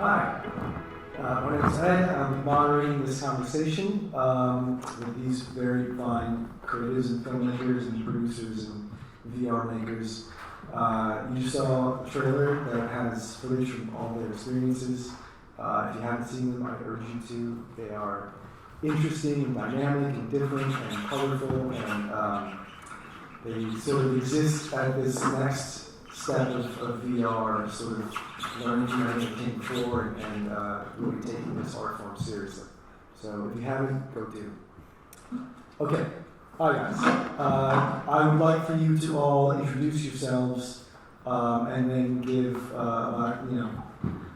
Hi, my name is Ed. I'm moderating this conversation with these very fine creatives and filmmakers and producers and VR makers. You just saw a trailer that has footage from all their experiences. If you haven't seen them, I urge you to. They are interesting and dynamic and different and colorful, and they sort of exist at this next step of VR, sort of learning from everything that came before and really taking this art form seriously. So if you haven't, go do. Okay, hi guys. I would like for you to all introduce yourselves and then give a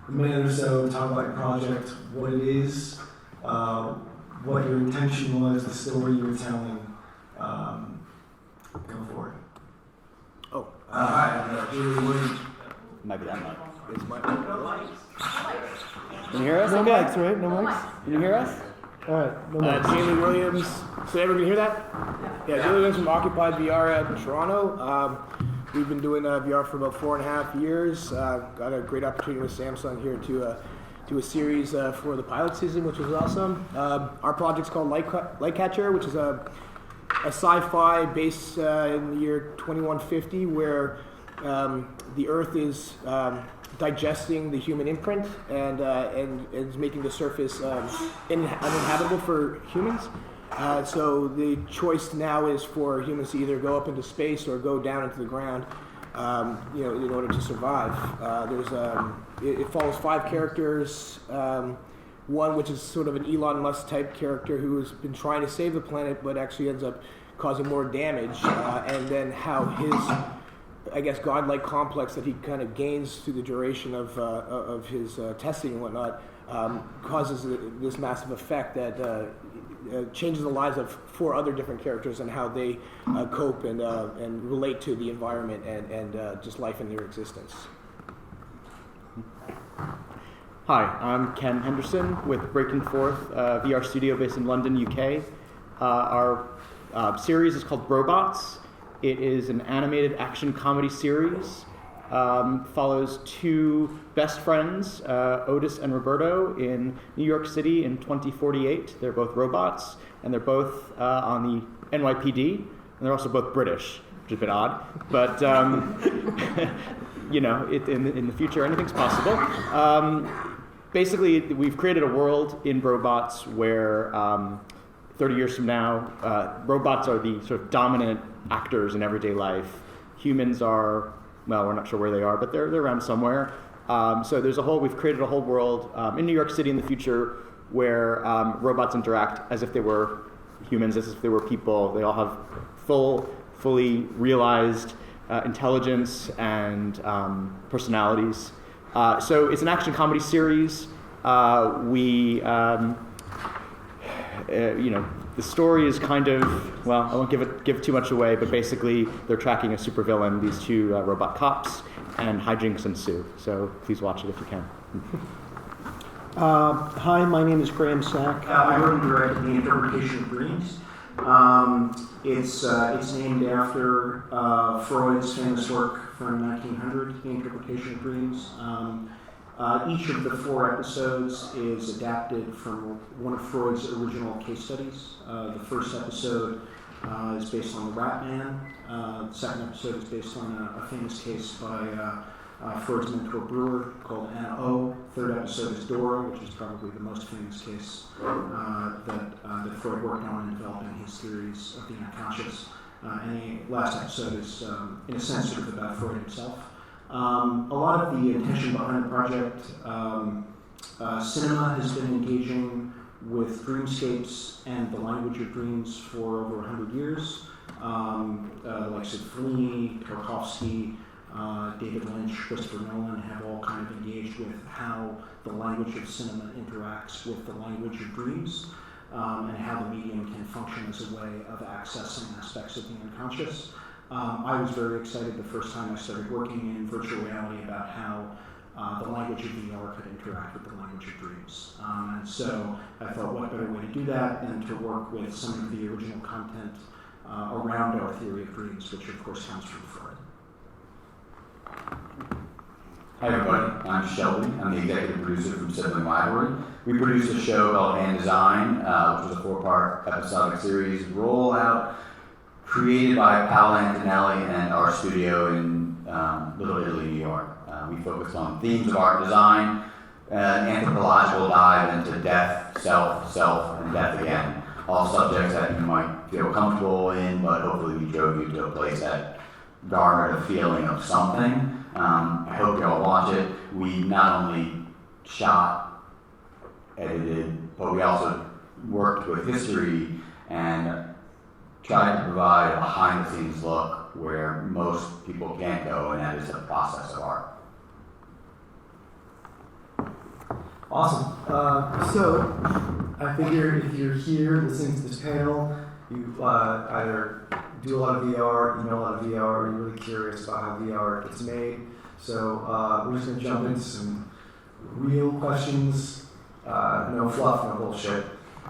minute or so, talk about your project, what it is, what your intention was, the story you were telling. Go for it. Oh, hi, I'm Julie Williams. Might be that mic. it's my Can you hear us? No okay? mics, right? No mics? Can you hear us? All right, no mics. Julie Williams. So everyone can hear that? Yeah, Julie Williams from Occupied VR in Toronto. We've been doing VR for about 4.5 years. Got a great opportunity with Samsung here to do a series for the pilot season, which was awesome. Our project's called Lightcatcher, which is a sci-fi based in the year 2150, where the Earth is digesting the human imprint and is making the surface uninhabitable for humans. So the choice now is for humans to either go up into space or go down into the ground, in order to survive. It follows 5 characters. One which is sort of an Elon Musk type character who has been trying to save the planet but actually ends up causing more damage, and then how his, I guess, godlike complex that he kind of gains through the duration of his testing and whatnot causes this massive effect that changes the lives of 4 other different characters and how they cope and relate to the environment and just life in their existence. Hi, I'm Ken Henderson with Breaking Forth, VR studio based in London, UK. Our series is called Robots. It is an animated action comedy series. Follows 2 best friends, Otis and Roberto, in New York City in 2048. They're both robots, and they're both on the NYPD, and they're also both British, which is a bit odd, but in the future, anything's possible. Basically, we've created a world in Robots where 30 years from now, robots are the sort of dominant actors in everyday life. Humans are, well, we're not sure where they are, but they're around somewhere. So we've created a whole world in New York City in the future where robots interact as if they were humans, as if they were people. They all have fully realized intelligence and personalities. So it's an action comedy series. The story is kind of, well, I won't give too much away, but basically they're tracking a supervillain, these 2 robot cops, and hijinks ensue. So please watch it if you can. Hi, my name is Graham Sack. I wrote and directed The Interpretation of Dreams. It's named after Freud's famous work from 1900, The Interpretation of Dreams. Each of the 4 episodes is adapted from one of Freud's original case studies. The first episode is based on the Rat Man. The second episode is based on a famous case by Freud's mentor Brewer called Anna O. Third episode is Dora, which is probably the most famous case that Freud worked on in developing his theories of the unconscious. And the last episode is, in a sense, sort of about Freud himself. A lot of the intention behind the project, cinema has been engaging with dreamscapes and the language of dreams for over 100 years. The likes of Fellini, Tarkovsky, David Lynch, Christopher Nolan have all kind of engaged with how the language of cinema interacts with the language of dreams, and how the medium can function as a way of accessing aspects of the unconscious. I was very excited the first time I started working in virtual reality about how the language of VR could interact with the language of dreams. And so I thought, what better way to do that than to work with some of the original content around our theory of dreams, which of course comes from Freud. Hi everybody, I'm Shelby. I'm the executive producer from Sibling Rivalry. We produced a show called Hand Design, which was a 4-part episodic series rollout created by Paolo Antonelli and our studio in Little Italy, New York. We focused on themes of art design, an anthropological dive into death, self, and death again. All subjects that you might feel comfortable in, but hopefully we drove you to a place that garnered a feeling of something. I hope y'all watch it. We not only shot, edited, but we also worked with history and tried to provide a behind-the-scenes look where most people can't go, and that is the process of art. Awesome. So, I figure if you're here listening to this panel, you either do a lot of VR, you know a lot of VR, or you're really curious about how VR gets made. So, we're just going to jump into some real questions, no fluff, no bullshit.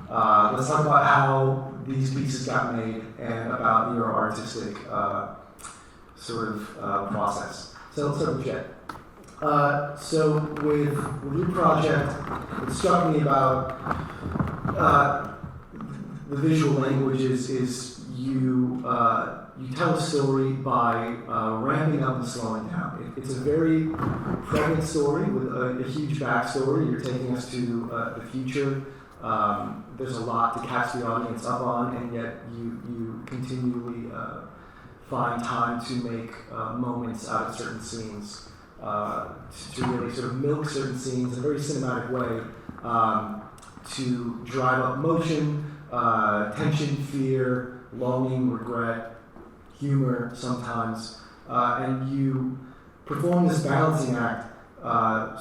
Let's talk about how these pieces got made and about your artistic process. So let's start with Jet. So with your project, it struck me about the visual language is you tell a story by ramping up and slowing down. It's a very pregnant story with a huge backstory. You're taking us to the future. There's a lot to catch the audience up on, and yet you continually find time to make moments out of certain scenes. To really sort of milk certain scenes in a very cinematic way to drive up emotion, tension, fear, longing, regret, humor sometimes, and you perform this balancing act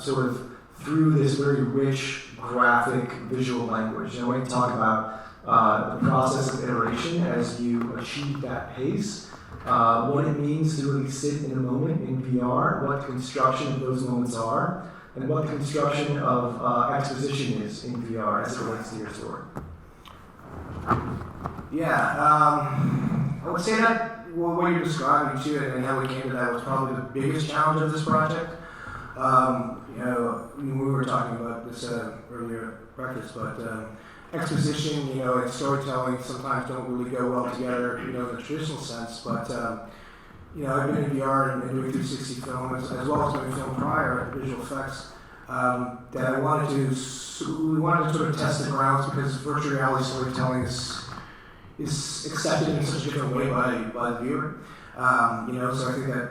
sort of through this very rich, graphic, visual language. And I want to talk about the process of iteration as you achieve that pace. What it means to really sit in a moment in VR, what the construction of those moments are, and what the construction of exposition is in VR as it relates to your story. Yeah, I would say that what you're describing too, and how we came to that was probably the biggest challenge of this project. We were talking about this earlier at breakfast, but exposition, and storytelling sometimes don't really go well together, in the traditional sense. But I've been in VR and doing 360 film as well as doing film prior, visual effects. That we wanted to sort of test the grounds because virtual reality storytelling is accepted in such a different way by the viewer. So I think that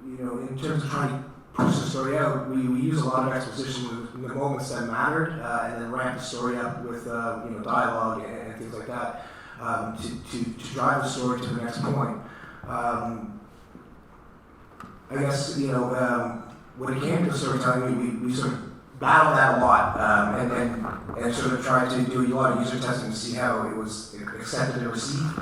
in terms of trying to push the story out, we use a lot of exposition in the moments that mattered, and then ramp the story up with dialogue and things like that to drive the story to the next point. I guess when it came to storytelling, we sort of battled that a lot, and sort of tried to do a lot of user testing to see how it was accepted and received.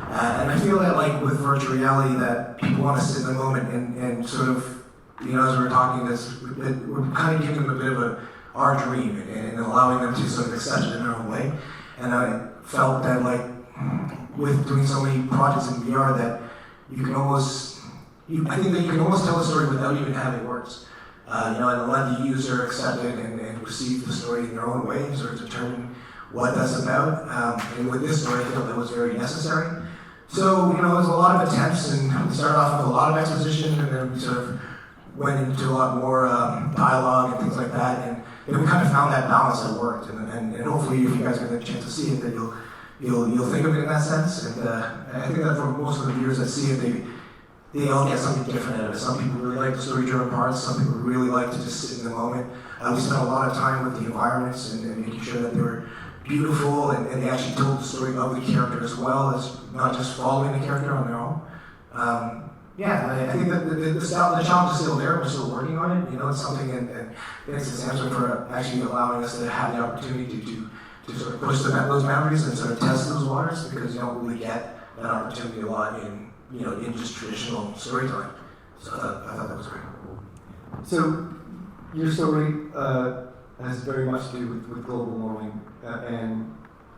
And I feel that like with virtual reality, that people want to sit in the moment and sort of, as we're talking this, we're kind of giving them a bit of our dream and allowing them to sort of accept it in their own way. And I felt that like with doing so many projects in VR that you can almost, I think that you can almost tell a story without even having words. And let the user accept it and receive the story in their own way and sort of determine what that's about. And with this story, I felt that was very necessary. So, there was a lot of attempts, and we started off with a lot of exposition, and then we sort of went into a lot more dialogue and things like that, and then we kind of found that balance that worked, and hopefully if you guys get a chance to see it, that you'll think of it in that sense, and I think that for most of the viewers that see it, they all get something different out of it. Some people really like the story-driven parts, some people really like to just sit in the moment. We spent a lot of time with the environments and making sure that they were beautiful, and they actually told the story of the character as well as not just following the character on their own. I think that the challenge is still there. We're still working on it. It's something, and thanks to Samsung for actually allowing us to have the opportunity to sort of push those boundaries and sort of test those waters, because you don't really get that opportunity a lot in just traditional storytelling. So I thought that was great. So your story has very much to do with global warming, and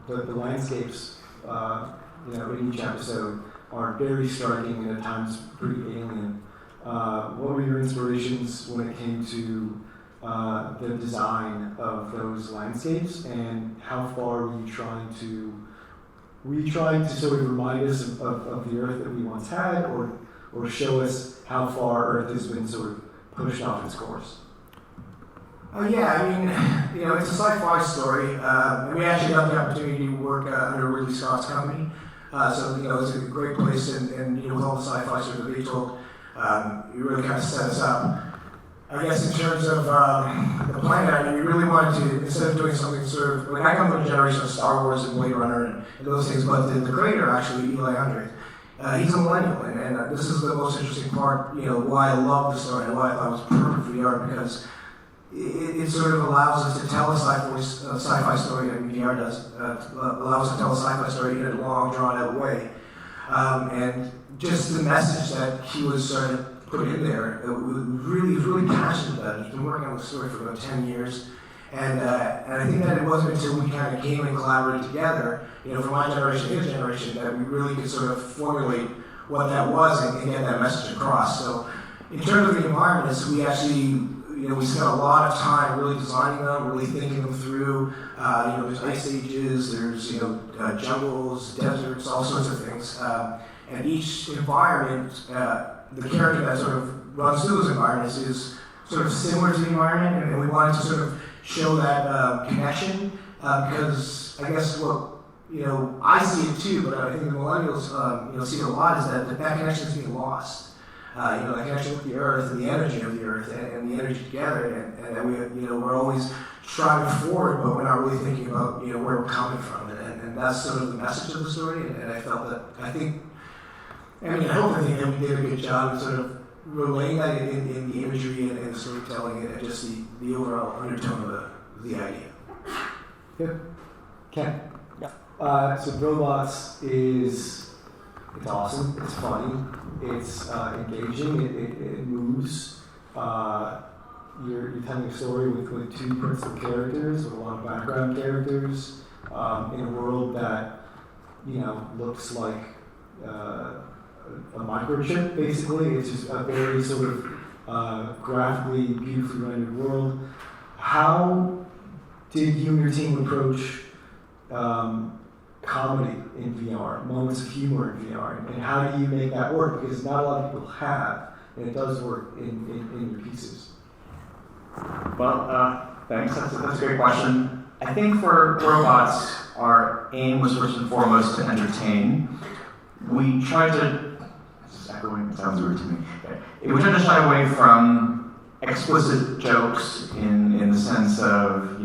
the landscapes, in each episode are very striking and at times pretty alien. what were your inspirations when it came to the design of those landscapes, and how far were you trying to sort of remind us of the Earth that we once had, or show us how far Earth has been sort of pushed off its course? Yeah, I mean, it's a sci-fi story. And we actually got the opportunity to work under Ridley Scott's company. So, it's a great place, and with all the sci-fi stories that they told, you really kind of set us up. I guess in terms of the planet, we really wanted to, instead of doing something sort of, like I come from a generation of Star Wars and Blade Runner and those things, but the creator, actually, Eli Andre, he's a millennial, and this is the most interesting part, why I love the story and why I thought it was perfect for VR, because it sort of allows us to tell a sci-fi story, and VR does, allows us to tell a sci-fi story in a long, drawn-out way. And just the message that he was sort of put in there, really passionate about it. He's been working on the story for about 10 years. And I think that it wasn't until we kind of came and collaborated together, from my generation to his generation, that we really could sort of formulate what that was and get that message across. So in terms of the environments, we actually, we spent a lot of time really designing them, really thinking them through. There's ice ages, there's, jungles, deserts, all sorts of things. And each environment, the character that sort of runs through those environments is sort of similar to the environment, and we wanted to sort of show that connection, because I guess I see it too, but I think the millennials, see it a lot, is that connection is being lost. That connection with the Earth and the energy of the Earth and the energy together, and that we're always striving forward, but we're not really thinking about, where we're coming from, and that's sort of the message of the story, and I felt that, I think that we did a good job of sort of relaying that in the imagery and the storytelling and just the overall undertone of the idea. Good. Ken? Yeah. So Robots it's awesome, it's funny, it's engaging, it moves. You're telling a story with two principal characters, with a lot of background characters, in a world that, looks like a microchip, basically. It's just a very sort of graphically, beautifully rendered world. How did you and your team approach comedy in VR, moments of humor in VR, and how do you make that work? Because not a lot of people have, and it does work in your pieces. Well, thanks. That's a great question. I think for Robots, our aim was first and foremost to entertain. We tried to, this is echoing, it sounds weird to me. Okay. We tried to shy away from explicit jokes in the sense of,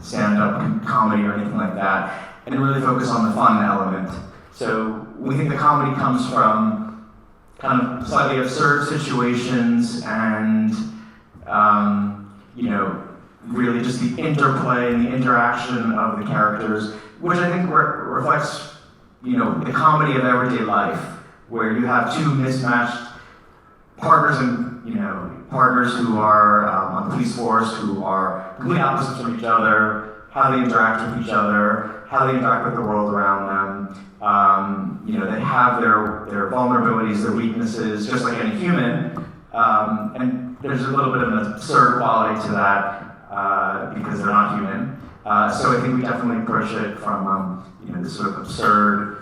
stand-up comedy or anything like that, and really focus on the fun element. So we think the comedy comes from kind of slightly absurd situations and, really just the interplay and the interaction of the characters, which I think reflects, the comedy of everyday life, where you have two mismatched partners partners who are on the police force, who are complete opposites from each other, how they interact with each other, how they interact with the world around them. They have their vulnerabilities, their weaknesses, just like any human. And there's a little bit of an absurd quality to that because they're not human. So I think we definitely approach it from this sort of absurd,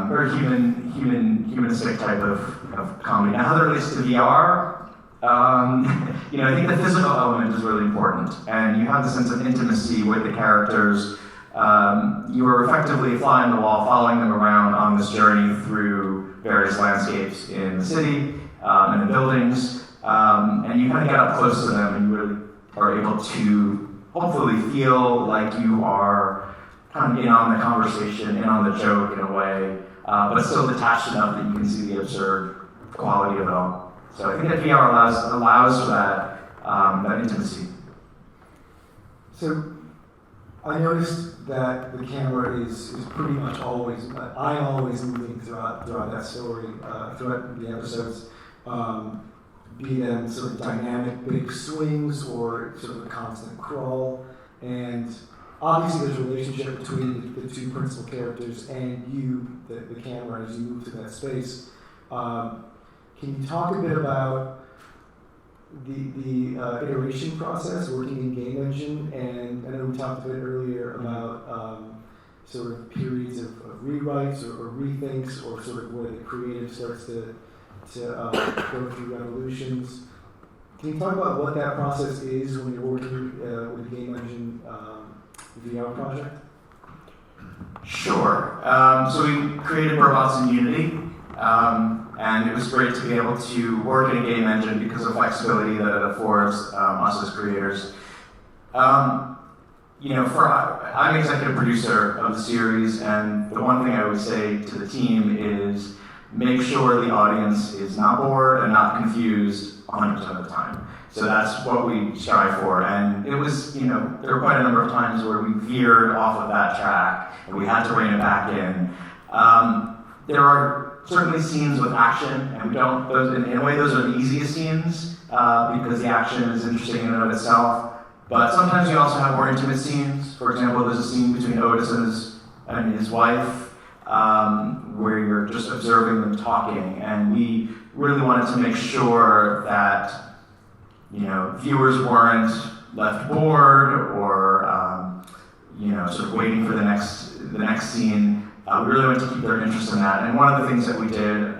very humanistic type of comedy. Now, how that relates to VR, I think the physical element is really important, and you have the sense of intimacy with the characters. You are effectively fly on the wall, following them around on this journey through various landscapes in the city and the buildings, and you kind of get up close to them, and you really are able to hopefully feel like you are kind of in on the conversation, in on the joke in a way, but still detached enough that you can see the absurd quality of it all. So I think that VR allows for that intimacy. So I noticed that the camera is pretty much always, I'm always moving throughout that story, throughout the episodes, be them sort of dynamic big swings or sort of a constant crawl. And obviously there's a relationship between the two principal characters and you, the camera, as you move through that space. Can you talk a bit about the iteration process, working in game engine? And I know we talked a bit earlier about sort of periods of rewrites or rethinks, or sort of where the creative starts to go through revolutions. Can you talk about what that process is when you're working with a game engine VR project? Sure. So we created robots in Unity, and it was great to be able to work in a game engine because of flexibility that it affords us as creators. I'm executive producer of the series, and the one thing I would say to the team is make sure the audience is not bored and not confused 100% of the time. So that's what we strive for. And it was, there were quite a number of times where we veered off of that track and we had to rein it back in. There are certainly scenes with action, and in a way those are the easiest scenes because the action is interesting in and of itself. But sometimes you also have more intimate scenes. For example, there's a scene between Otis and his wife where you're just observing them talking, and we really wanted to make sure that viewers weren't left bored or sort of waiting for the next scene. We really wanted to keep their interest in that. And one of the things that we did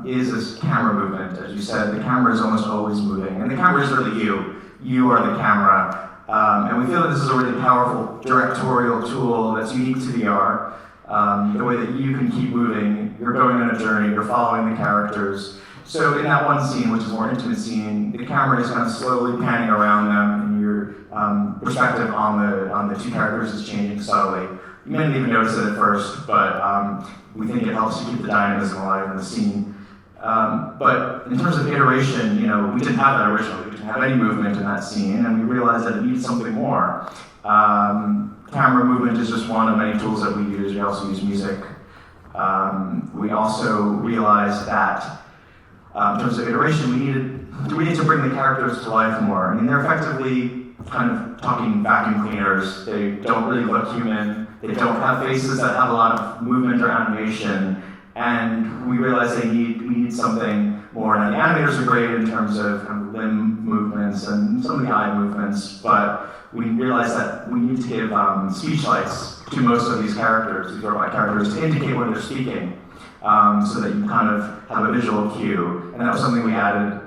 is this camera movement. As you said, the camera is almost always moving, and the camera is really you. You are the camera. And we feel that this is a really powerful directorial tool that's unique to VR. The way that you can keep moving, you're going on a journey, you're following the characters. So in that one scene, which is a more intimate scene, the camera is kind of slowly panning around them, and your perspective on the two characters is changing subtly. You may not even notice it at first, but we think it helps to keep the dynamism alive in the scene. But in terms of iteration, we didn't have that originally. We didn't have any movement in that scene, and we realized that it needed something more. Camera movement is just one of many tools that we use. We also use music. We also realized that in terms of iteration, we need to bring the characters to life more. I mean, they're effectively kind of talking vacuum cleaners. They don't really look human. They don't have faces that have a lot of movement or animation. And we realized we need something more. And the animators are great in terms of kind of limb movements and some of the eye movements, but we realized that we need to give speech lights to most of these characters, these robot characters, to indicate when they're speaking, so that you kind of have a visual cue. And that was something we added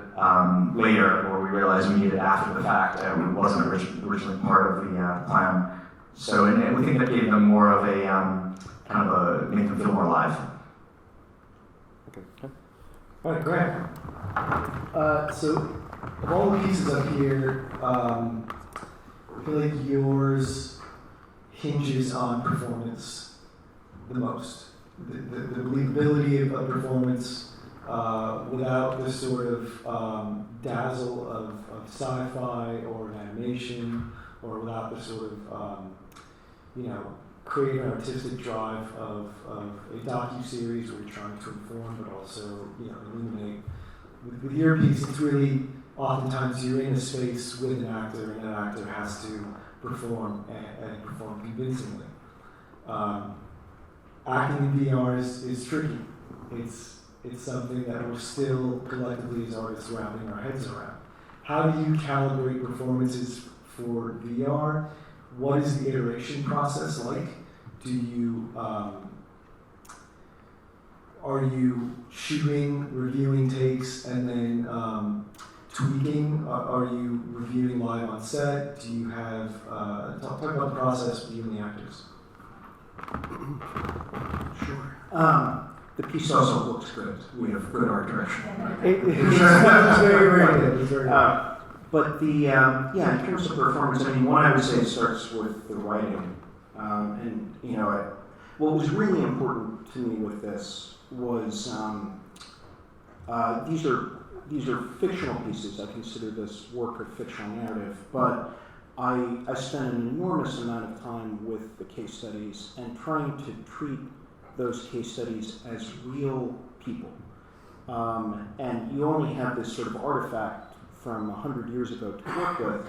later, where we realized we needed after the fact, and it wasn't originally part of the plan. So and we think that gave them more of a make them feel more alive. All right, great. So, of all the pieces up here, I feel like yours hinges on performance the most. The believability of performance without the sort of dazzle of sci-fi or an animation, or without the sort of, creative and artistic drive of a docu-series where you're trying to inform but also, illuminate. With your piece, it's really oftentimes you're in a space with an actor, and that actor has to perform and perform convincingly. Acting in VR is tricky. It's something that we're still collectively as artists wrapping our heads around. How do you calibrate performances for VR? What is the iteration process like? Do you are you shooting, reviewing takes, and then tweaking? Are you reviewing live on set? Do you have talk about the process with you and the actors? Sure. The piece also looks good. We have good art direction. It's very, very good. It's very good. But in terms of performance, one I would say starts with the writing. What was really important to me with this was these are fictional pieces. I consider this work of fictional narrative, but I spent an enormous amount of time with the case studies and trying to treat those case studies as real people. And you only have this sort of artifact from 100 years ago to work with,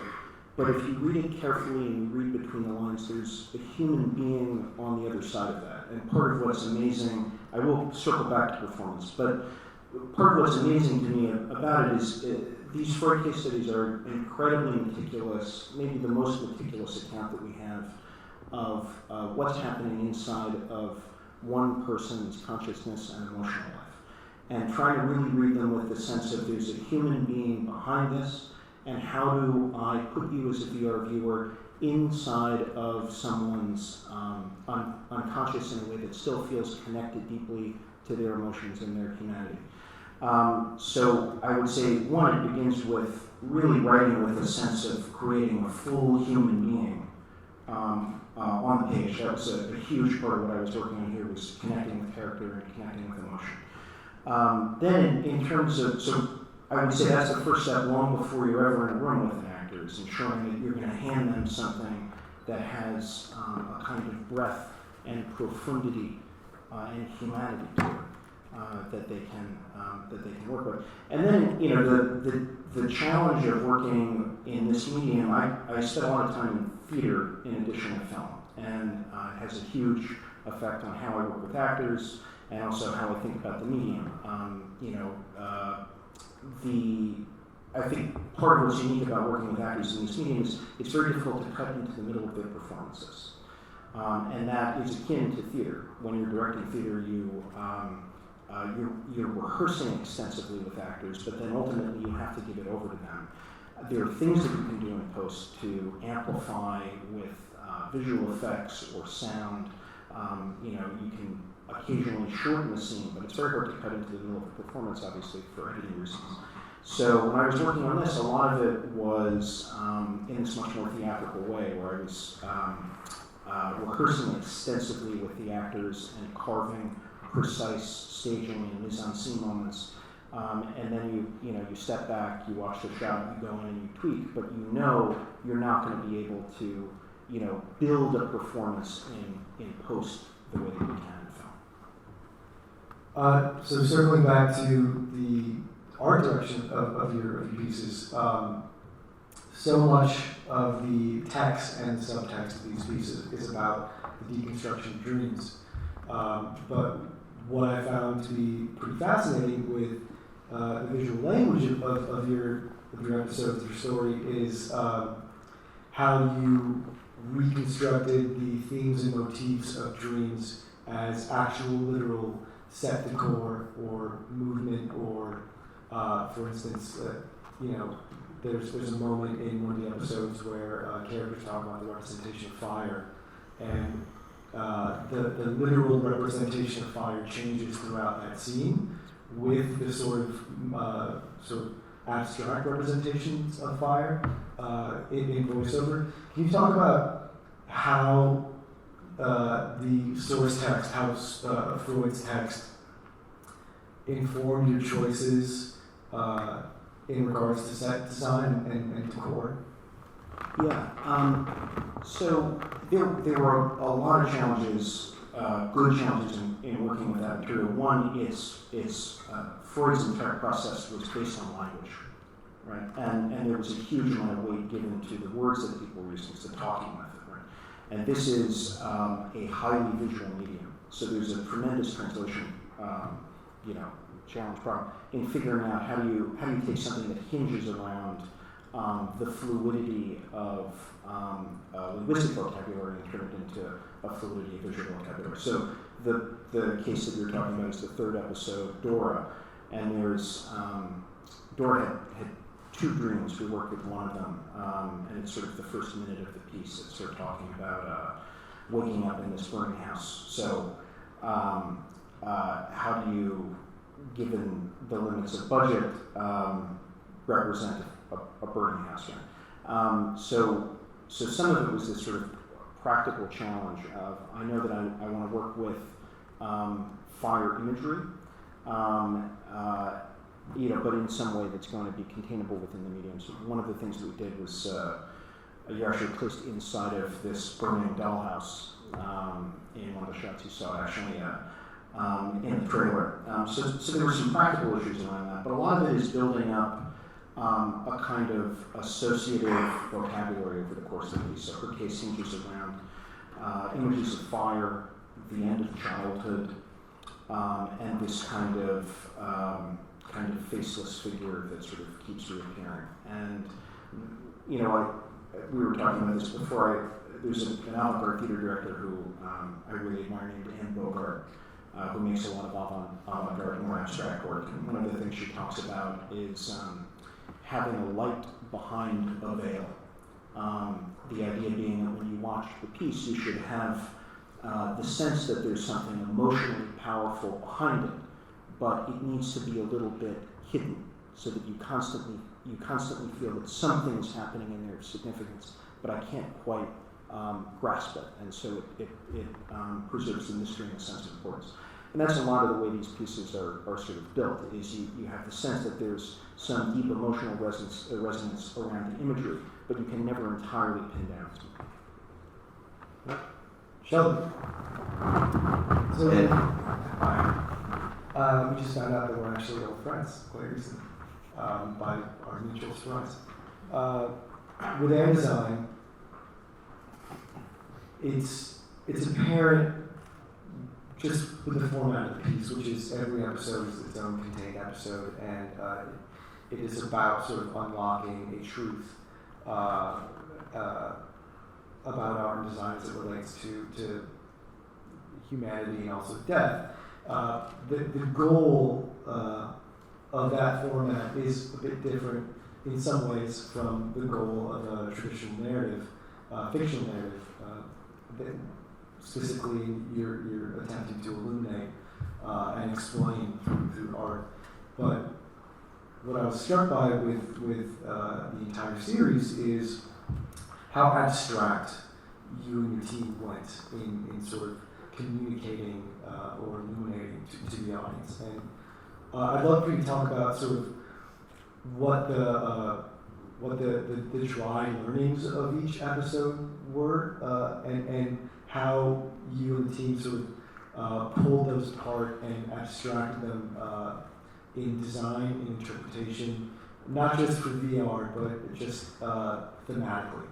but if you read it carefully and you read between the lines, there's a human being on the other side of that. And part of what's amazing, I will circle back to performance, but part of what's amazing to me about it is these 4 case studies are incredibly meticulous, maybe the most meticulous account that we have of what's happening inside of one person's consciousness and emotional life. And trying to really read them with the sense of there's a human being behind this, and how do I put you as a VR viewer inside of someone's unconscious in a way that still feels connected deeply to their emotions and their humanity. So I would say, one, it begins with really writing with a sense of creating a full human being on the page. That was a huge part of what I was working on here, was connecting with character and connecting with emotion. Then in terms of, so I would say that's the first step long before you're ever in a room with an actor, is ensuring that you're going to hand them something that has a kind of breadth and profundity and humanity to it. That they can work with, and then the challenge of working in this medium. I spent a lot of time in theater in addition to film, and it has a huge effect on how I work with actors and also how I think about the medium. I think part of what's unique about working with actors in this medium is it's very difficult to cut into the middle of their performances, and that is akin to theater. When you're directing theater, you're rehearsing extensively with actors, but then ultimately you have to give it over to them. There are things that you can do in post to amplify with visual effects or sound. You can occasionally shorten the scene, but it's very hard to cut into the middle of the performance, obviously, for editing reasons. So when I was working on this, a lot of it was in this much more theatrical way, where I was rehearsing extensively with the actors and carving precise staging and mise-en-scene moments, and then you step back, you watch the shot, you go in and you tweak, but you're not going to be able to build a performance in post the way that you can in film. So circling back to the art direction of your pieces, so much of the text and subtext of these pieces is about the deconstruction of dreams, but what I found to be pretty fascinating with the visual language of your episodes, your story, is how you reconstructed the themes and motifs of dreams as actual literal set decor or movement, or for instance, there's a moment in one of the episodes where characters talk about the representation of fire, and the literal representation of fire changes throughout that scene with the sort of abstract representations of fire in voiceover. Can you talk about how the source text, how Freud's text informed your choices in regards to set design and decor? Yeah. So there were a lot of challenges, good challenges in working with that material. One is Freud's entire process was based on language, right? And there was a huge amount of weight given to the words that people were using, it's the talking method, right? And this is a highly visual medium, so there's a tremendous translation, challenge problem in figuring out how do you take something that hinges around the fluidity of linguistic vocabulary and turn it into a fluidity of visual vocabulary. So the case that you're talking about is the third episode, Dora, and there's Dora had two dreams. We worked with one of them, and it's sort of the first minute of the piece. It's sort of talking about waking up in this burning house. So how do you, given the limits of budget, represent a burning house, right? So some of it was this sort of practical challenge of, I know that I want to work with fire imagery, but in some way that's going to be containable within the medium. So one of the things that we did was you're actually placed inside of this burning dollhouse in one of the shots you saw, actually in the trailer. So there were some practical issues around that, but a lot of it is building up a kind of associative vocabulary over the course of the piece. So her case hinges around images of fire, the end of childhood, and this kind of faceless figure that sort of keeps reappearing. And we were talking about this before. There's an avant-garde theater director who I really admire named Anne Bogart, who makes a lot of avant-garde, more abstract work. And one of the things she talks about is having a light behind a veil. The idea being that when you watch the piece, you should have the sense that there's something emotionally powerful behind it, but it needs to be a little bit hidden so that you constantly feel that something is happening in there of significance, but I can't quite grasp it, and so it preserves the mystery and the sense of importance. And that's a lot of the way these pieces are sort of built, is you have the sense that there's some deep emotional resonance around the imagery, but you can never entirely pin down. Shelby. So, we just found out that we're actually old friends quite recently by our mutual friends. With Am Design, it's apparent just with the format of the piece, which is every episode is its own contained episode, and it is about sort of unlocking a truth about art and design as it relates to humanity and also death. The goal of that format is a bit different in some ways from the goal of a traditional narrative, fictional narrative. Specifically, you're attempting to illuminate and explain through art. But what I was struck by with the entire series is how abstract you and your team went in sort of communicating or illuminating to the audience. And I'd love for you to talk about sort of what the dry learnings of each episode were, and how you and the team sort of pulled those apart and abstracted them in design, in interpretation, not just for VR, but just thematically.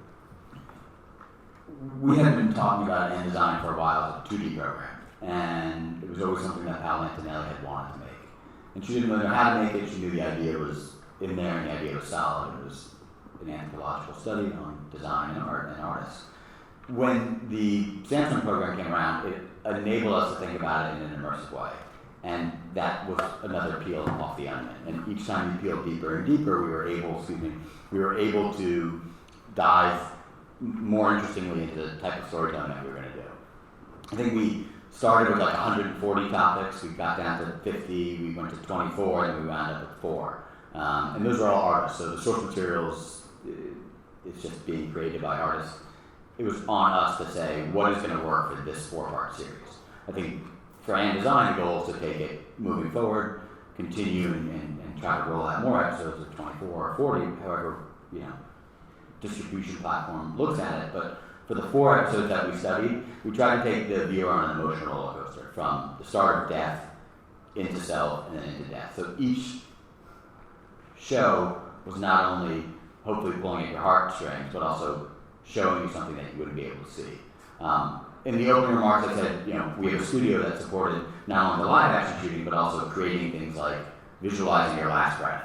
We had been talking about Am Design for a while as a 2D program, and it was always something that Antonelli had wanted to make. And she didn't really know how to make it. She knew the idea was in there, and the idea was solid. It was an anthropological study on design and art and artists. When the Samsung program came around, it enabled us to think about it in an immersive way. And that was another peel off the onion. And each time we peeled deeper and deeper, we were able to dive more interestingly into the type of storytelling that we were going to do. I think we started with like 140 topics, we got down to 50, we went to 24, and we wound up at 4. And those are all artists, so the source materials is just being created by artists. It was on us to say, what is going to work for this 4-part series? I think for Am Design, the goal is to take it moving forward, continue and try to roll out more episodes of 24 or 40, however, distribution platform looks at it. But for the 4 episodes that we studied, we tried to take the viewer on an emotional roller coaster from the start of death into self and then into death. So each show was not only hopefully pulling at your heartstrings, but also showing you something that you wouldn't be able to see. In the opening remarks, I said, we have a studio that supported not only the live action shooting, but also creating things like visualizing your last breath,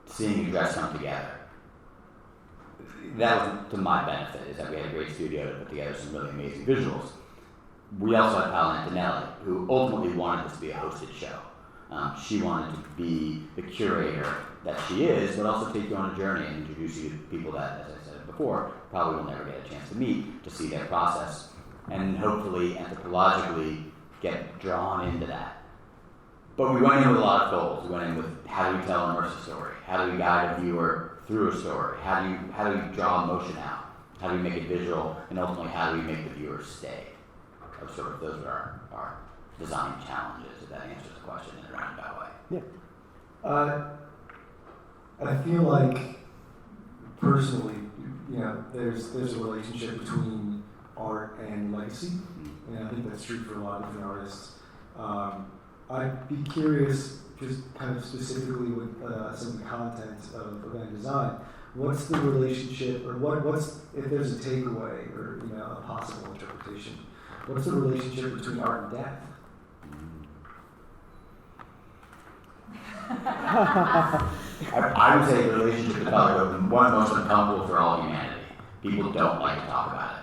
seeing your dress come together. That was to my benefit, is that we had a great studio to put together some really amazing visuals. We also had Antonelli, who ultimately wanted this to be a hosted show. She wanted to be the curator that she is, but also take you on a journey and introduce you to people that, as I said before, probably will never get a chance to meet, to see their process, and hopefully anthropologically get drawn into that. But we went in with a lot of goals. We went in with, how do we tell an immersive story? How do we guide a viewer through a story? How do we draw emotion out? How do we make it visual? And ultimately, how do we make the viewer stay? Those are our design challenges, if that answers the question in a roundabout way. Yeah. I feel like, personally, there's a relationship between art and legacy, and I think that's true for a lot of different artists. I'd be curious, just kind of specifically with some of the content of Am Design, what's the relationship, or what's, if there's a takeaway or a possible interpretation, What's the relationship between art and death? I would say the relationship to color is one of the most uncomfortable for all humanity. People don't like to talk about it.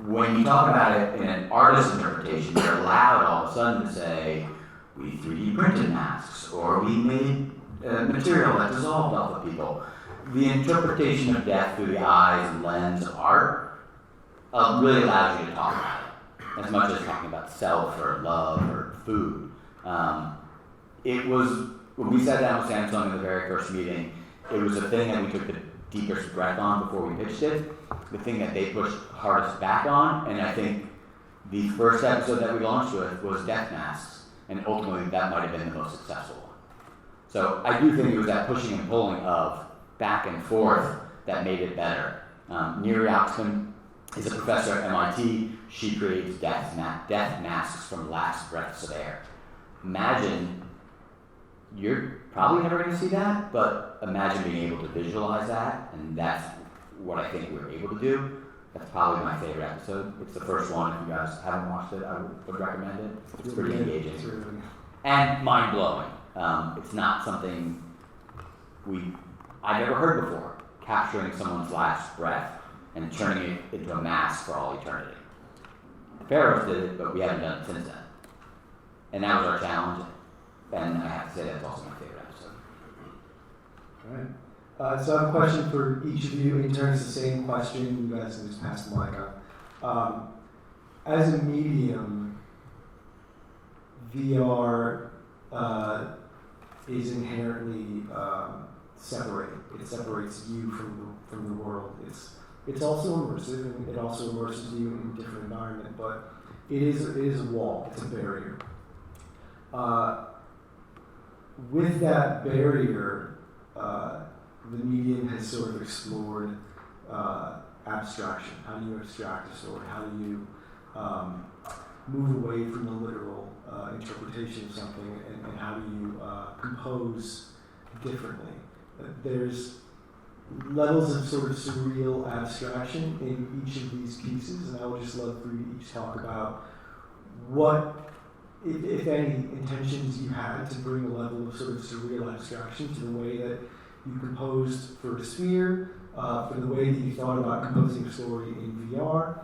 When you talk about it in an artist's interpretation, you're allowed all of a sudden to say, we 3D printed masks, or we made material that dissolved off of people. The interpretation of death through the eyes and lens of art really allows you to talk about it, as much as talking about self or love or food. It was, when we sat down with Samsung in the very first meeting, it was the thing that we took the deepest breath on before we pitched it, the thing that they pushed hardest back on, and I think the first episode that we launched with was death masks, and ultimately that might have been the most successful one. So I do think it was that pushing and pulling of back and forth that made it better. Neri Oxman is a professor at MIT. She creates death masks from last breaths of air. Imagine, you're probably never going to see that, but imagine being able to visualize that, and that's what I think we're able to do. That's probably my favorite episode. It's the first one. If you guys haven't watched it, I would recommend it. It's pretty engaging. And mind-blowing. It's not something I've never heard before, capturing someone's last breath and turning it into a mask for all eternity. The Pharaohs did it, but we haven't done it since then. And that was our challenge, and I have to say that's also my favorite episode. All right. So I have a question for each of you. In terms of the same question, you guys can just pass the mic on. As a medium, VR is inherently separated. It separates you from the world. It's also immersive, and it also immerses you in a different environment. But it is a wall. It's a barrier. With that barrier, the medium has sort of explored abstraction. How do you abstract a story? How do you move away from the literal interpretation of something, and how do you compose differently? There's levels of sort of surreal abstraction in each of these pieces, and I would just love for you to each talk about what, if any, intentions you had to bring a level of sort of surreal abstraction to the way that you composed for a sphere, for the way that you thought about composing a story in VR,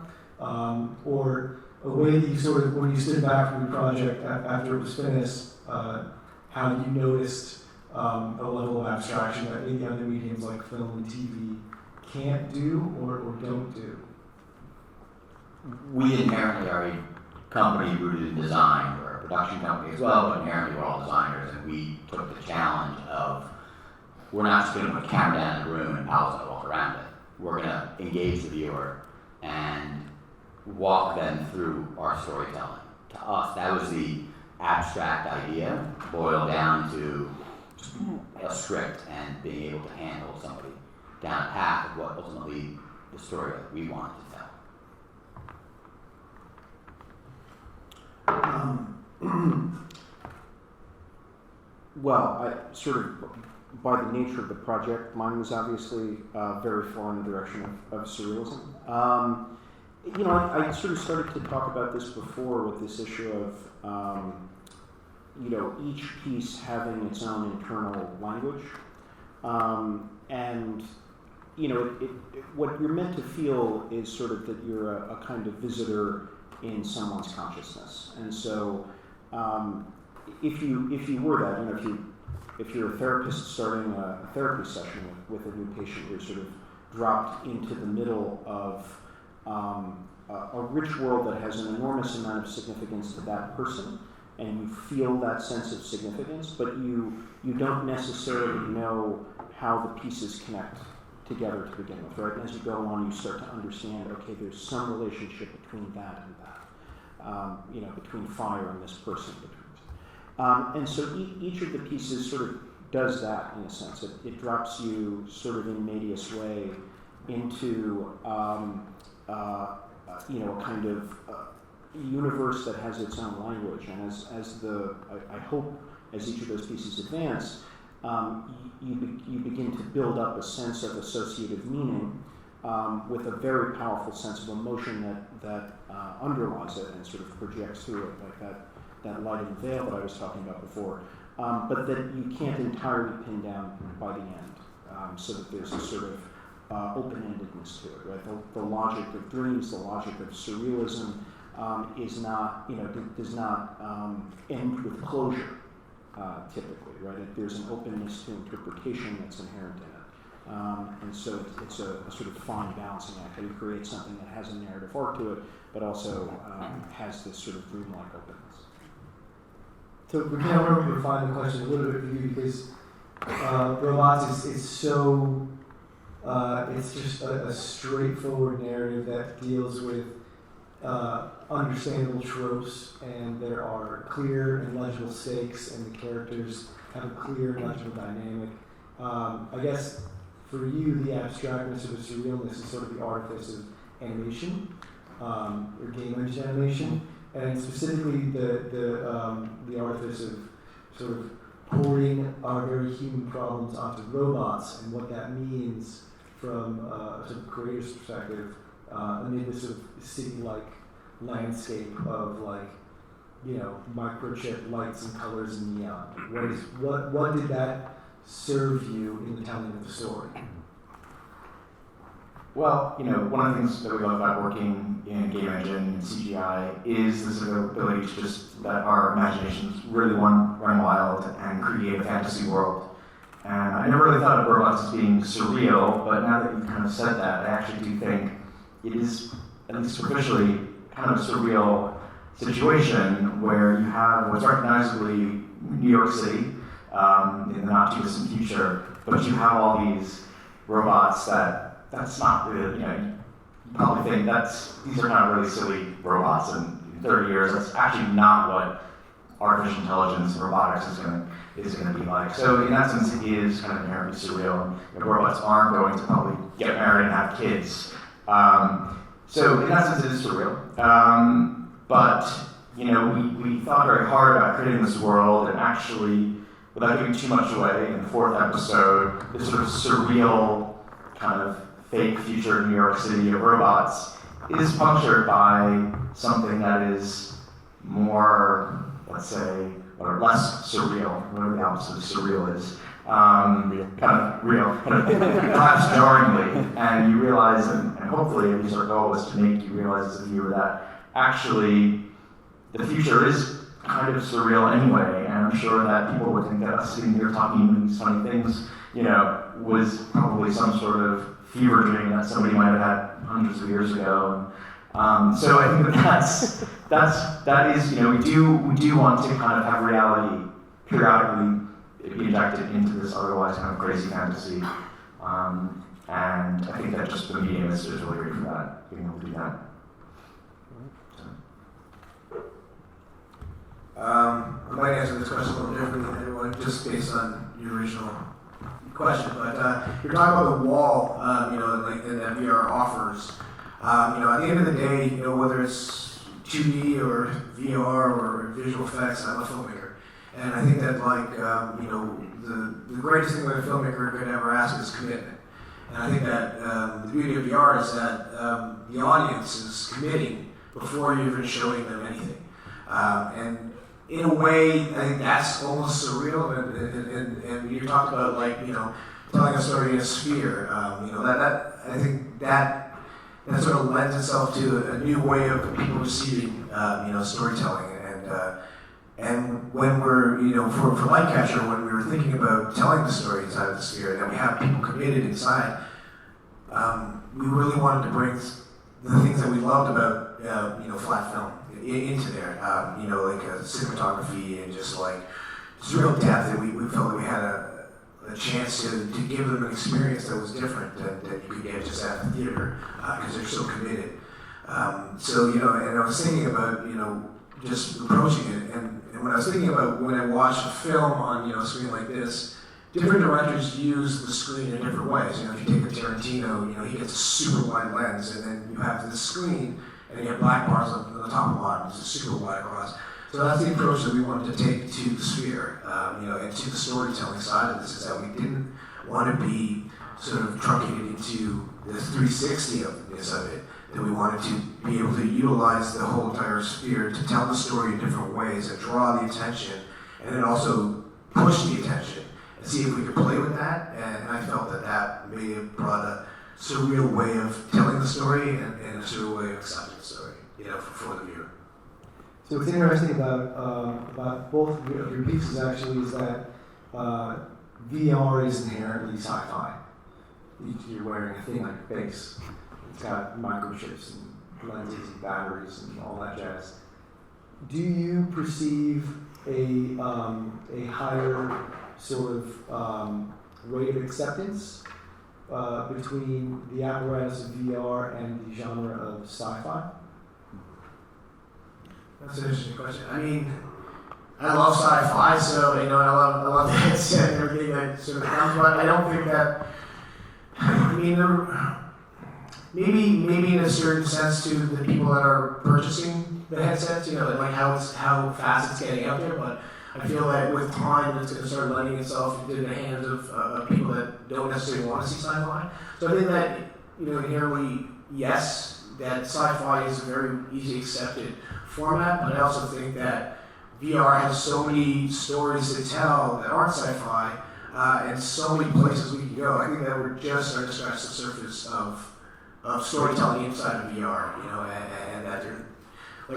or a way that you sort of, when you stood back from the project after it was finished, how you noticed a level of abstraction that maybe other mediums like film and TV can't do or don't do. We inherently are a company rooted in design. We're a production company as well, but inherently we're all designers, and we took the challenge of, we're not just going to put a camera down in the room and Paul's going to walk around it. We're going to engage the viewer and walk them through our storytelling. To us, that was the abstract idea, boiled down to a script and being able to handle somebody down a path of what ultimately the story that we wanted to tell. Well, I sort of, by the nature of the project, mine was obviously very far in the direction of surrealism. I sort of started to talk about this before with this issue of, each piece having its own internal language. What you're meant to feel is sort of that you're a kind of visitor in someone's consciousness. And so if you were that, if you're a therapist starting a therapy session with a new patient, you're sort of dropped into the middle of a rich world that has an enormous amount of significance to that person, and you feel that sense of significance, but you don't necessarily know how the pieces connect together to begin with, right? And as you go on, you start to understand, okay, there's some relationship between that and that, between fire and this person. And so each of the pieces sort of does that in a sense. It drops you sort of in medias way into a kind of universe that has its own language. And I hope as each of those pieces advance, you begin to build up a sense of associative meaning with a very powerful sense of emotion that underlies it and sort of projects through it, like that light and veil that I was talking about before, but that you can't entirely pin down by the end, so that there's a sort of open-endedness to it, right? The logic of dreams, the logic of surrealism is not, does not end with closure, typically, right? There's an openness to interpretation that's inherent in it. And so it's a sort of fine balancing act. How you create something that has a narrative arc to it, but also has this sort of dreamlike openness. So we kind of want to refine the question a little bit for you because robots is so, it's just a straightforward narrative that deals with understandable tropes, and there are clear and legible stakes, and the characters have a clear and legible dynamic. I guess for you, the abstractness or the surrealness is sort of the artifice of animation, or game engine animation, and specifically the artifice of sort of pouring our very human problems onto robots and what that means from a sort of creator's perspective amid this sort of city-like landscape of microchip lights and colors and neon. What did that serve you in the telling of the story? Well, one of the things that we love about working in game engine and CGI is this ability to just let our imaginations really run wild and create a fantasy world. And I never really thought of robots as being surreal, but now that you've kind of said that, I actually do think it is, at least superficially, kind of a surreal situation where you have what's recognizably New York City in the not too distant future, but you have all these robots that's not really, you probably think these are kind of really silly robots, and in 30 years that's actually not what artificial intelligence and robotics is going to be like. So in that sense, it is kind of inherently surreal. Robots aren't going to probably get married and have kids. So in that sense, it is surreal. But we thought very hard about creating this world, and actually, without giving too much away, in the 4th episode, this sort of surreal kind of fake future New York City of robots is punctured by something that is more, let's say, or less surreal, whatever the opposite of surreal is. Kind of real, perhaps jarringly, and you realize, and hopefully at least our goal is to make you realize as a viewer that actually the future is kind of surreal anyway, and I'm sure that people would think that us sitting here talking these funny things, was probably some sort of fever dream that somebody might have had hundreds of years ago. So I think that is, we do want to kind of have reality periodically be injected into this otherwise kind of crazy fantasy. And I think that just the medium is really great for that, being able to do that. I might answer this question a little differently than everyone, just based on your original question. But you're talking about the wall, and that VR offers. At the end of the day, whether it's 2D or VR or visual effects, I'm a filmmaker, and I think that the greatest thing that a filmmaker could ever ask is commitment. And I think that the beauty of VR is that the audience is committing before you're even showing them anything. And in a way, I think that's almost surreal. And you talked about telling a story in a sphere. That I think that sort of lends itself to a new way of people receiving storytelling. And when we're for Lightcatcher, when we were thinking about telling the story inside of the sphere, and we have people committed inside, we really wanted to bring the things that we loved about flat film into there, cinematography and just real depth. And we felt that we had a chance to give them an experience that was different than you could get just at the theater because they're so committed. And I was thinking about just approaching it, and when I was thinking about when I watched a film on a screen like this, different directors use the screen in different ways. If you take a Tarantino, he gets a super wide lens, and then you have the screen, and you have black bars on the top and bottom. It's a super wide across. So that's the approach that we wanted to take to the sphere, and to the storytelling side of this, is that we didn't want to be sort of truncated into the 360-ness of it, that we wanted to be able to utilize the whole entire sphere to tell the story in different ways and draw the attention, and then also push the attention and see if we could play with that. And I felt that may have brought a surreal way of telling the story and a surreal way of accepting the story, for the viewer. So what's interesting about both of your pieces actually is that VR is inherently sci-fi. You're wearing a thing like a face. It's got microchips and lenses and batteries and all that jazz. Do you perceive a higher sort of rate of acceptance between the apparatus of VR and the genre of sci-fi? That's an interesting question. I mean, I love sci-fi, so I love the headset and everything that sort of comes. But I don't think that. I mean, maybe in a certain sense to the people that are purchasing the headsets, like how fast it's getting out there. But I feel that with time, it's going to start lending itself into the hands of people that don't necessarily want to see sci-fi. So I think that inherently, yes, that sci-fi is a very easily accepted format, but I also think that VR has so many stories to tell that aren't sci-fi, and so many places we can go. I think that we're just starting to scratch the surface of storytelling inside of VR, and that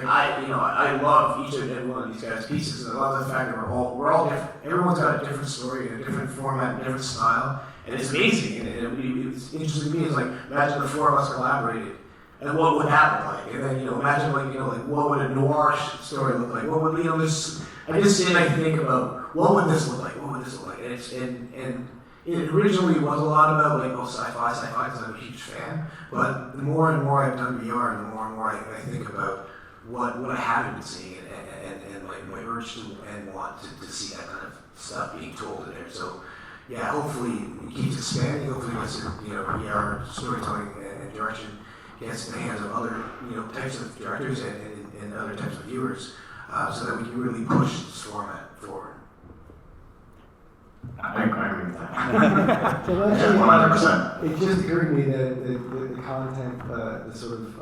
I love each and every one of these guys' pieces, and I love the fact that we're all different. Everyone's got a different story, and a different format, and a different style, and it's amazing. And it's interesting to me. It's like, imagine the four of us collaborated. And what would that look like? And then, imagine what would a noir story look like? What would, I just sit and I think about, what would this look like? What would this look like? And it originally was a lot about, sci-fi, because I'm a huge fan. But the more and more I've done VR, and the more and more I think about what I haven't been seeing, and my urge to and want to see that kind of stuff being told in there. So, yeah, hopefully it keeps expanding. Hopefully it's, VR storytelling and direction gets in the hands of other, types of directors and other types of viewers, so that we can really push this format forward. I agree with that. So actually, 100%. it just occurred to me that the content, the sort of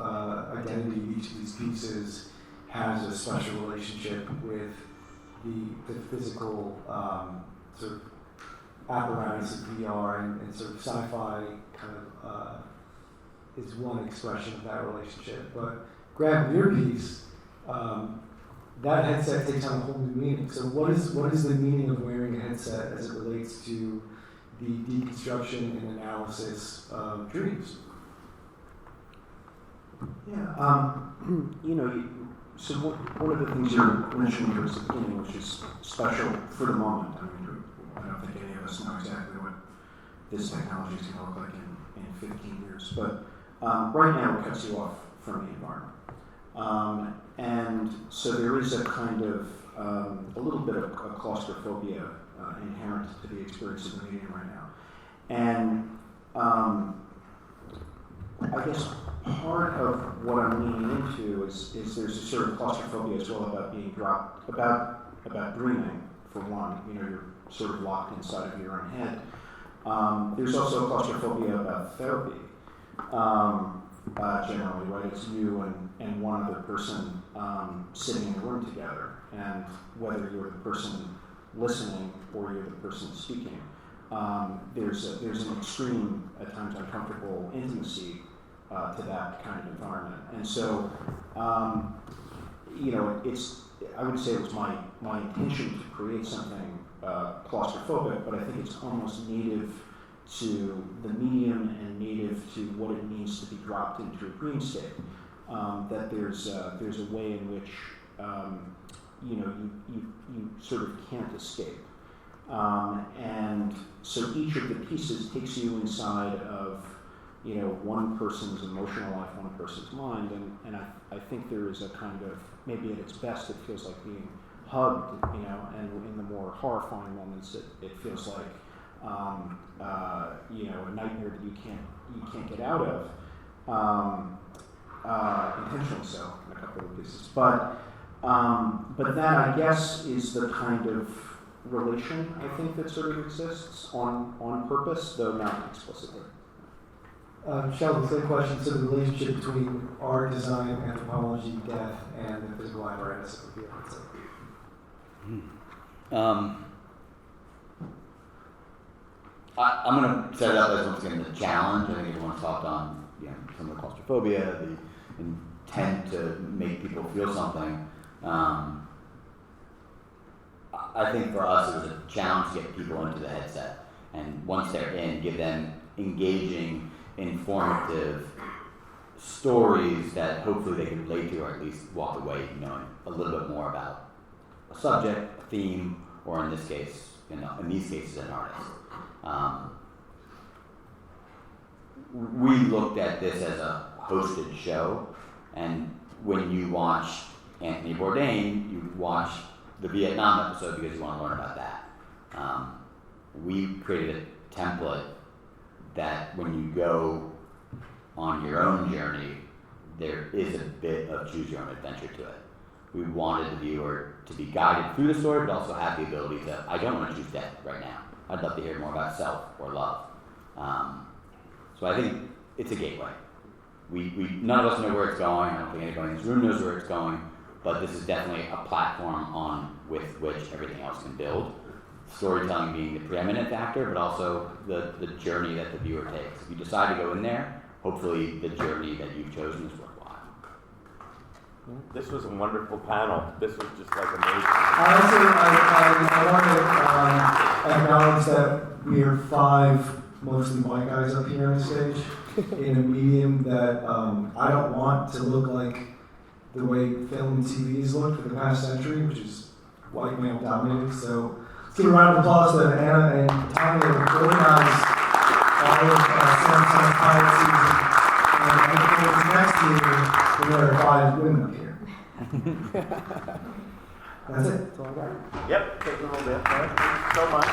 identity of each of these pieces has a special relationship with the physical sort of apparatus of VR and sort of sci-fi kind of is one expression of that relationship. But Graham, your piece, that headset takes on a whole new meaning. So what is the meaning of wearing a headset as it relates to the deconstruction and analysis of dreams? Yeah, so one of the things you mentioned here at the beginning, which is special for the moment. I don't think any of us know exactly what this technology is going to look like in 15 years, but right now it cuts you off from the environment. And so there is a kind of, a little bit of a claustrophobia inherent to the experience of the medium right now. And I guess part of what I'm leaning into is there's a sort of claustrophobia as well about being dropped, about dreaming, for one. You're sort of locked inside of your own head. There's also a claustrophobia about therapy. Generally, right? It's you and one other person sitting in a room together, and whether you're the person listening or you're the person speaking, there's an extreme, at times uncomfortable intimacy to that kind of environment. And so, I would say it was my intention to create something claustrophobic, but I think it's almost native to the medium and native to what it means to be dropped into a dream state. That there's a way in which you sort of can't escape. And so each of the pieces takes you inside of one person's emotional life, one person's mind, and I think there is a kind of, maybe at its best it feels like being hugged, and in the more horrifying moments it feels like a nightmare that you can't get out of, intentionally so in a couple of pieces. But that, I guess, is the kind of relation I think that sort of exists on purpose, though not explicitly. Shelby, same question. So the relationship between art, design, anthropology, death, and the physical apparatus of the field. I'm going to set it up as once again the challenge. I think everyone's talked on some of the claustrophobia, the intent to make people feel something. I think for us it was a challenge to get people into the headset, and once they're in, give them engaging, informative stories that hopefully they can relate to, or at least walk away knowing a little bit more about a subject, a theme, or in this case, in these cases, an artist. We looked at this as a hosted show, and when you watch Anthony Bourdain, you watch the Vietnam episode because you want to learn about that. We created a template that when you go on your own journey, there is a bit of choose your own adventure to it. We wanted the viewer to be guided through the story, but also have the ability to, I don't want to choose death right now. I'd love to hear more about self or love. So I think it's a gateway. We none of us know where it's going. I don't think anybody in this room knows where it's going, but this is definitely a platform with which everything else can build. Storytelling being the preeminent factor, but also the journey that the viewer takes. If you decide to go in there, hopefully the journey that you've chosen is worthwhile. This was a wonderful panel. This was just like amazing. I want to acknowledge that we are 5 mostly white guys up here on the stage in a medium that I don't want to look like the way film and TV has looked for the past century, which is white male dominated. So let's give a round of applause to Anna and Tanya who organized all of Samsung's pilot season. And I look forward to next year when there are 5 women up here. That's it. That's all I got. Yep, take a little bit. Thank you so much.